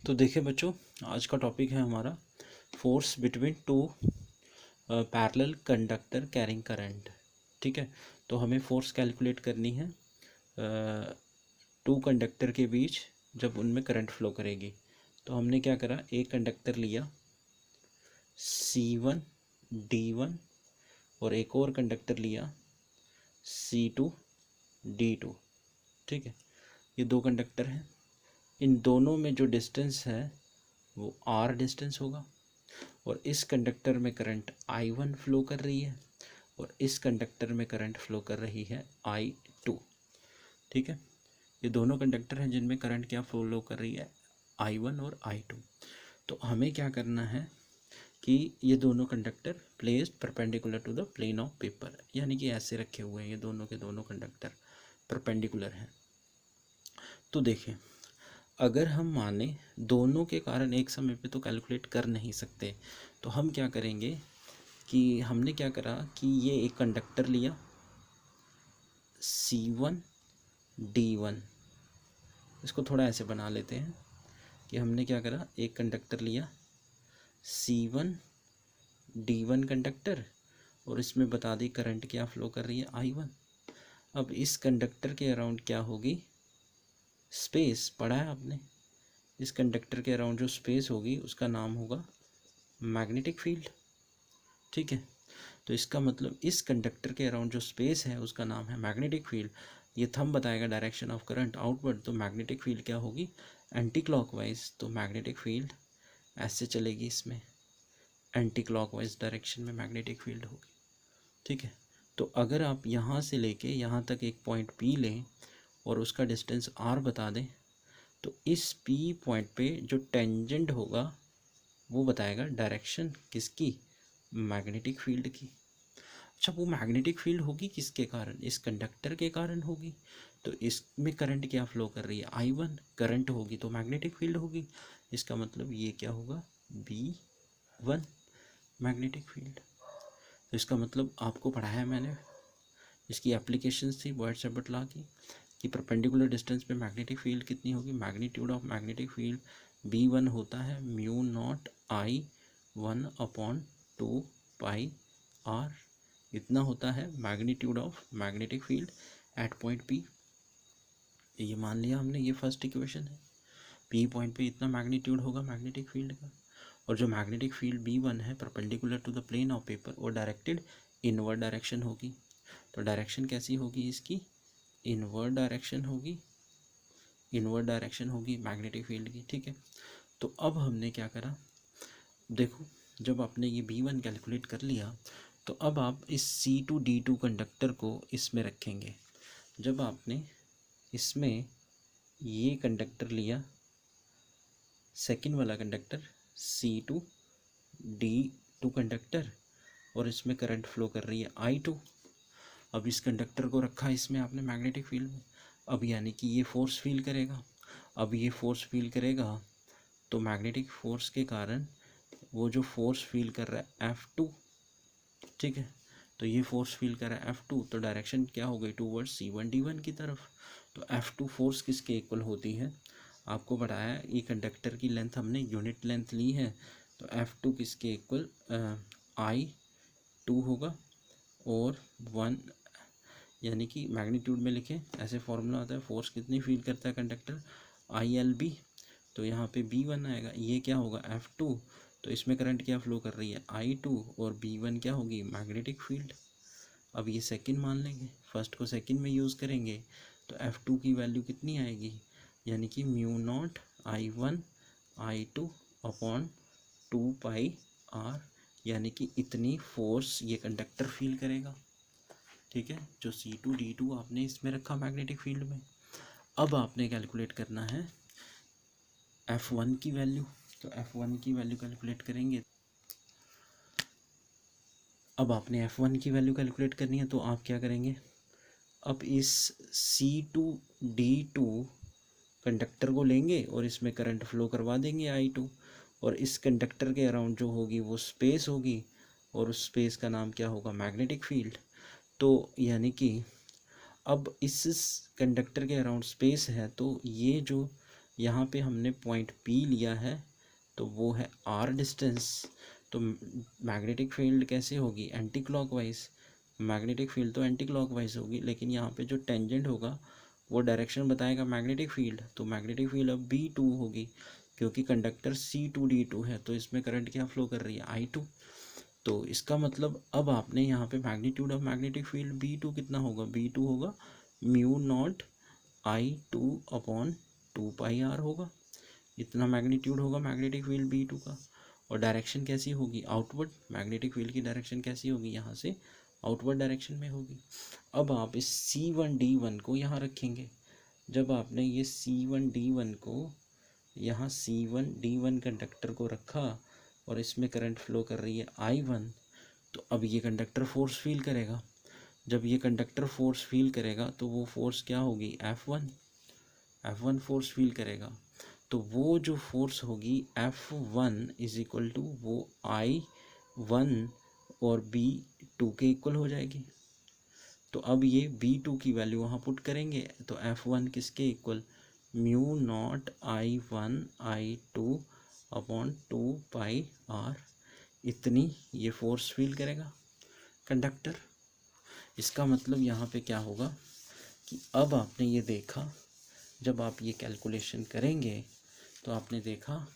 तो देखिए बच्चों, आज का टॉपिक है हमारा force between two parallel conductor carrying current. ठीक है, तो हमें फोर्स कैलकुलेट करनी है टू कंडक्टर के बीच जब उनमें करंट फ्लो करेगी। तो हमने क्या करा, एक कंडक्टर लिया C1 D1 और एक और कंडक्टर लिया C2 D2। ठीक है, ये दो कंडक्टर हैं। इन दोनों में जो डिस्टेंस है वो R डिस्टेंस होगा और इस कंडक्टर में करंट I1 फ्लो कर रही है और इस कंडक्टर में करंट फ्लो कर रही है I2। ठीक है, ये दोनों कंडक्टर हैं जिनमें करंट क्या फ्लो कर रही है, I1 और I2। तो हमें क्या करना है कि ये दोनों conductor placed perpendicular to the plane of paper, यानी कि ऐसे रखे हुए हैं, ये दोनों के दोनों कंडक्टर परपेंडिकुलर हैं। तो देखें, अगर हम माने दोनों के कारण एक समय पे तो कैलकुलेट कर नहीं सकते, तो हम क्या करेंगे कि हमने क्या करा कि ये एक कंडक्टर लिया C1 D1। इसको थोड़ा ऐसे बना लेते हैं कि हमने क्या करा, एक कंडक्टर लिया C1 D1 कंडक्टर और इसमें बता दी करंट क्या फ्लो कर रही है I1। अब इस कंडक्टर के अराउंड क्या होगी, स्पेस पढ़ा है आपने, इस कंडक्टर के अराउंड जो स्पेस होगी उसका नाम होगा मैग्नेटिक फील्ड। ठीक है, तो इसका मतलब इस कंडक्टर के अराउंड जो स्पेस है उसका नाम है मैग्नेटिक फील्ड। ये थंब बताएगा डायरेक्शन ऑफ करंट आउटवर्ड, तो मैग्नेटिक फील्ड क्या होगी, एंटी क्लॉकवाइज। तो मैग्नेटिक फील्ड ऐसे चलेगी, इसमें एंटी क्लॉकवाइज डायरेक्शन में मैग्नेटिक फील्ड होगी। ठीक है, तो अगर आप यहाँ से लेके यहाँ तक एक पॉइंट P लें और उसका डिस्टेंस R बता दें, तो इस P पॉइंट पे जो टेंजेंट होगा वो बताएगा डायरेक्शन किसकी, मैग्नेटिक फील्ड की। अच्छा, वो मैग्नेटिक फील्ड होगी किसके कारण, इस कंडक्टर के कारण होगी। तो इसमें करंट क्या फ्लो कर रही है, I1 करंट होगी तो मैग्नेटिक फील्ड होगी। इसका मतलब ये क्या होगा, B1 मैग्नेटिक फील्ड। तो इसका मतलब आपको पढ़ाया मैंने, इसकी एप्लीकेशंस थी वर्ड सेपट लॉ की, कि परपेंडिकुलर डिस्टेंस पे मैग्नेटिक फील्ड कितनी होगी, magnitude of magnetic field B1 होता है म्यू नॉट I1 अपॉन 2 पाई R। इतना होता है magnitude of magnetic field at point P। ये मान लिया हमने, ये फर्स्ट इक्वेशन है। P पॉइंट पे इतना मैग्नीट्यूड होगा मैग्नेटिक फील्ड का, और जो मैग्नेटिक फील्ड B1 है perpendicular to the plane of paper वो डायरेक्टेड इनवर्ड डायरेक्शन होगी। तो डायरेक्शन कैसी होगी इसकी, इनवर्ड डायरेक्शन होगी, इनवर्ड डायरेक्शन होगी मैग्नेटिक फील्ड की। ठीक है, तो अब हमने क्या करा, देखो जब आपने ये B1 कैलकुलेट कर लिया तो अब आप इस C2 D2 कंडक्टर को इसमें रखेंगे। जब आपने इसमें ये कंडक्टर लिया, सेकंड वाला कंडक्टर C2 D2 कंडक्टर, और इसमें करंट फ्लो कर रही है I2। अब इस कंडक्टर को रखा इसमें आपने मैग्नेटिक फील्ड में, अब यानी कि ये फोर्स फील करेगा। अब ये फोर्स फील करेगा तो मैग्नेटिक फोर्स के कारण वो जो फोर्स फील कर रहा है F2। ठीक है, तो ये फोर्स फील कर रहा है F2, तो डायरेक्शन क्या हो गई, टूवर्ड्स C1 D1 की तरफ। तो F2 फोर्स किसके इक्वल होती है, आपको बताया ये कंडक्टर की लेंथ हमने यूनिट लेंथ ली है, तो F2 किसके इक्वल I2 होगा, और 1 यानी कि मैग्नीट्यूड में लिखें, ऐसे फॉर्मूला आता है, फोर्स कितनी फील करता है कंडक्टर, ILB। तो यहाँ पे B1 आएगा, ये क्या होगा F2, तो इसमें करंट क्या फ्लो कर रही है I2, और B1 क्या होगी, मैग्नेटिक फील्ड। अब ये सेकंड मान लेंगे, फर्स्ट को सेकंड में यूज़ करेंगे, तो F2 की वैल्यू कितनी आएगी, यानी कि mu naught I1 I2 upon 2 पाई R, यानी कि इतनी फोर्स ये कंडक्टर फील करेगा। ठीक है, जो C2 D2 आपने इसमें रखा मैग्नेटिक फील्ड में। अब आपने कैलकुलेट करना है F1 की वैल्यू, तो F1 की वैल्यू कैलकुलेट करेंगे। अब आपने F1 की वैल्यू कैलकुलेट करनी है, तो आप क्या करेंगे, अब इस C2 D2 कंडक्टर को लेंगे और इसमें करंट फ्लो करवा देंगे I2, और इस कंडक्टर के अराउंड जो होगी वो स्पेस होगी, और उस स्पेस का नाम क्या होगा, मैग्नेटिक फील्ड। तो यानी कि अब इस कंडक्टर के अराउंड स्पेस है, तो ये जो यहाँ पे हमने पॉइंट P लिया है तो वो है R डिस्टेंस। तो मैग्नेटिक फील्ड कैसे होगी, एंटी क्लॉकवाइज। मैग्नेटिक फील्ड तो एंटी क्लॉकवाइज होगी, लेकिन यहाँ पे जो टेंजेंट होगा वो डायरेक्शन बताएगा मैग्नेटिक फील्ड। तो मैग्नेटिक फील्ड अब B2 होगी, क्योंकि कंडक्टर C2D2 है तो इसमें करंट क्या फ्लो कर रही है, I2। तो इसका मतलब अब आपने यहाँ पे magnitude of magnetic field B2 कितना होगा, B2 होगा mu naught I2 upon 2πr होगा। इतना मैग्नीट्यूड होगा मैग्नेटिक फील्ड B2 का। और डायरेक्शन कैसी होगी, आउटवर्ड। मैग्नेटिक फील्ड की डायरेक्शन कैसी होगी, यहाँ से आउटवर्ड डायरेक्शन में होगी। अब आप इस C1D1 को यहाँ रखेंगे। जब आपने ये C1D1 को यहाँ C1D1 कंडक्टर को रखा और इसमें करंट फ्लो कर रही है I1, तो अब ये कंडक्टर फोर्स फील करेगा। जब ये कंडक्टर फोर्स फील करेगा तो वो फोर्स क्या होगी, F1 फोर्स फील करेगा। तो वो जो फोर्स होगी F1 इज इक्वल टू वो I1 और B2 के इक्वल हो जाएगी। तो अब ये B2 की वैल्यू वहाँ पुट करेंगे तो F1 किसके equal, mu naught I1 I2 upon 2πr। इतनी ये फोर्स फील करेगा कंडक्टर। इसका मतलब यहाँ पे क्या होगा कि अब आपने ये देखा, जब आप ये कैलकुलेशन करेंगे तो आपने देखा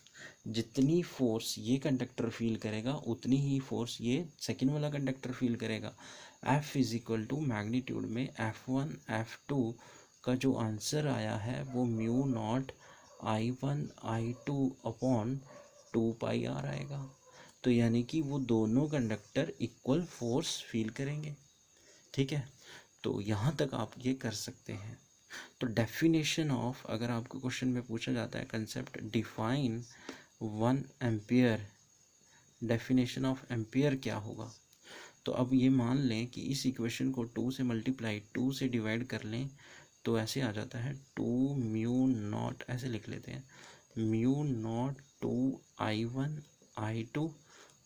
जितनी फोर्स ये कंडक्टर फील करेगा उतनी ही फोर्स ये सेकंड वाला कंडक्टर फील करेगा। F is equal to magnitude में F1 F2 का जो आंसर आया है वो mu naught I1 I2 upon 2πr आएगा। तो यानी कि वो दोनों कंडक्टर इक्वल फोर्स फील करेंगे। ठीक है, तो यहाँ तक आप ये कर सकते हैं। तो डेफिनेशन ऑफ, अगर आपको क्वेश्चन में पूछा जाता है concept define 1 ampere, definition of ampere क्या होगा, तो अब ये मान लें कि इस इक्वेशन को 2 से मल्टीप्लाई 2 से डिवाइड कर लें तो ऐसे आ जाता है 2 म्यू नॉट, ऐसे लिख लेते हैं म्यू नॉट 2I1 I2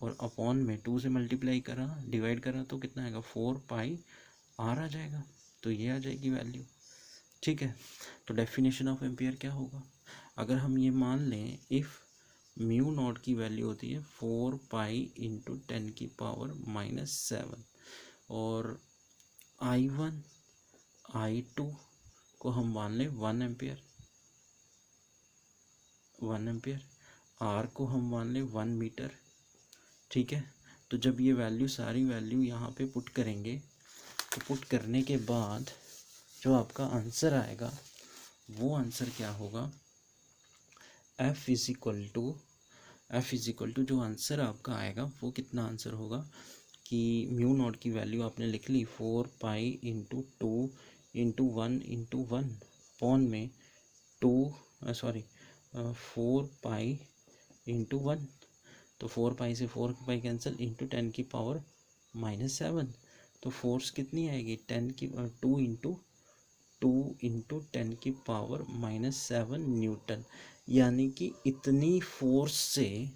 और अपॉन में 2 से मल्टीप्लाई करा डिवाइड करा तो कितना आएगा 4πr आ जाएगा। तो ये आ जाएगी वैल्यू। ठीक है, तो डेफिनेशन ऑफ एम्पियर क्या होगा, अगर हम ये मान लें इफ़ म्यू नॉट की वैल्यू होती है 4π इंटू 10⁻⁻7 और I1 I2 को हम मान लें 1 एम्पियर, R को हम मान लें 1 मीटर। ठीक है, तो जब ये वैल्यू सारी वैल्यू यहाँ पे पुट करेंगे तो पुट करने के बाद जो आपका आंसर आएगा वो आंसर क्या होगा, F इज इक्वल टू जो आंसर आपका आएगा वो कितना आंसर होगा कि म्यू नॉट की वैल्यू आपने लिख ली 4π इंटू 2 इंटू 1 इंटू 1 पॉन में 4π इंटू 1, तो 4π से 4π कैंसिल इंटू 10⁻⁻7। तो फोर्स कितनी आएगी 2 इंटू 10⁻⁻7 न्यूटन। यानी कि इतनी फोर्स से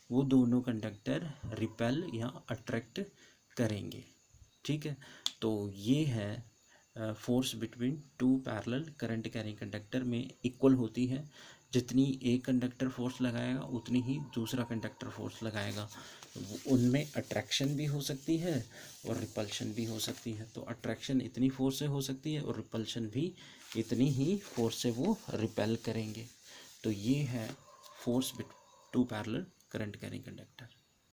वो दोनों कंडक्टर रिपेल या अट्रैक्ट करेंगे। ठीक है, तो ये है force between 2 parallel current carrying conductor में इक्वल होती है। जितनी एक कंडक्टर फोर्स लगाएगा उतनी ही दूसरा कंडक्टर फोर्स लगाएगा। उनमें अट्रैक्शन भी हो सकती है और रिपल्शन भी हो सकती है। तो अट्रैक्शन इतनी फोर्स से हो सकती है और रिपल्शन भी इतनी ही फोर्स से वो रिपेल करेंगे। तो ये है force bit 2 parallel current carrying conductor.